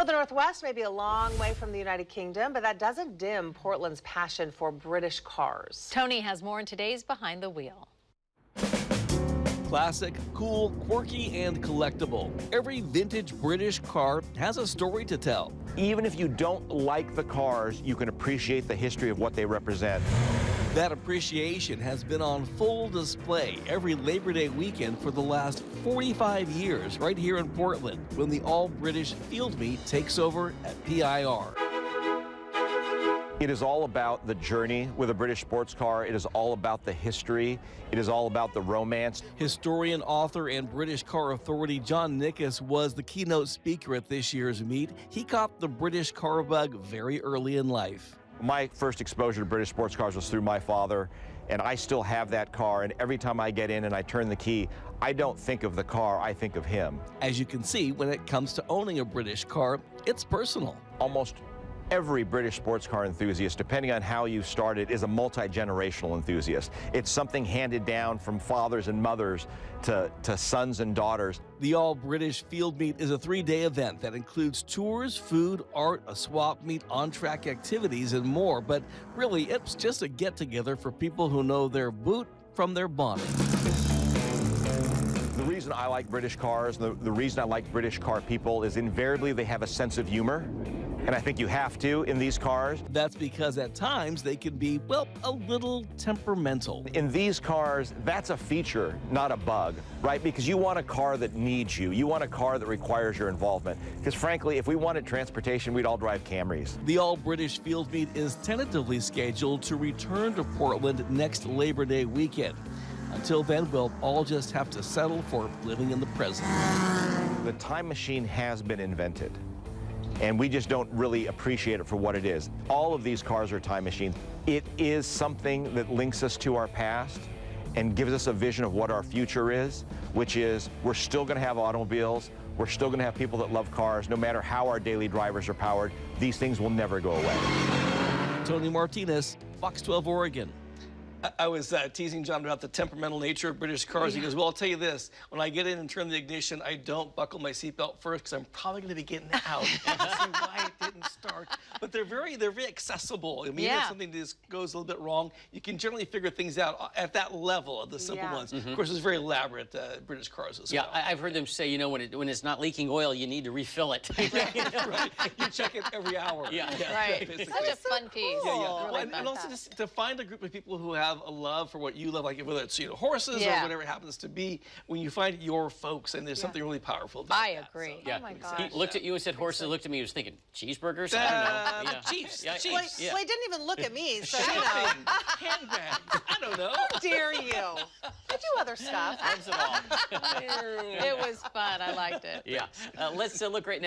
Well, the Northwest may be a long way from the United Kingdom, but that doesn't dim Portland's passion for British cars. Tony has more in today's Behind the Wheel. Classic, cool, quirky, and collectible. Every vintage British car has a story to tell. Even if you don't like the cars, you can appreciate the history of what they represent. That appreciation has been on full display every Labor Day weekend for the last 45 years right here in Portland when the all-British field meet takes over at PIR. It is all about the journey with a British sports car. It is all about the history. It is all about the romance. Historian, author, and British car authority John Nickus was the keynote speaker at this year's meet. He caught the British car bug very early in life. My first exposure to British sports cars was through my father, and I still have that car, and every time I get in and I turn the key, I don't think of the car, I think of him. As you can see, when it comes to owning a British car, it's personal. Almost every British sports car enthusiast, depending on how you started, is a multi-generational enthusiast. It's something handed down from fathers and mothers to sons and daughters. The All-British Field Meet is a 3-day event that includes tours, food, art, a swap meet, on-track activities, and more. But really, it's just a get-together for people who know their boot from their bonnet. The reason I like British cars, the reason I like British car people is invariably they have a sense of humor. And I think you have to in these cars. That's because at times they can be, well, a little temperamental. In these cars, that's a feature, not a bug, right? Because you want a car that needs you. You want a car that requires your involvement. Because frankly, if we wanted transportation, we'd all drive Camrys. The All-British Field Meet is tentatively scheduled to return to Portland next Labor Day weekend. Until then, we'll all just have to settle for living in the present. The time machine has been invented, and we just don't really appreciate it for what it is. All of these cars are time machines. It is something that links us to our past and gives us a vision of what our future is, which is we're still going to have automobiles, we're still going to have people that love cars, no matter how our daily drivers are powered. These things will never go away. Tony Martinez, Fox 12 Oregon. I was teasing John about the temperamental nature of British cars. He goes, well, I'll tell you this. When I get in and turn the ignition, I don't buckle my seatbelt first because I'm probably going to be getting out. See why it didn't start. But they're very accessible. I mean, if something just goes a little bit wrong, you can generally figure things out at that level of the simple ones. Of course, it's very elaborate British cars as well. I've heard them say, you know, when it's not leaking oil, you need to refill it. Right. You check it every hour. Right. Such a fun piece. Really and also just to find a group of people who have a love for what you love, like whether it's horses or whatever it happens to be, when you find your folks, and there's something really powerful about I agree. That, so. Oh my gosh. He looked at you and said horses, looked at me, he was thinking, cheeseburgers? I don't know. Chiefs. Well, he didn't even look at me, so you know. Handbags. I don't know. How dare you? I do other stuff. Loves it all. It was fun. I liked it. Let's look right now.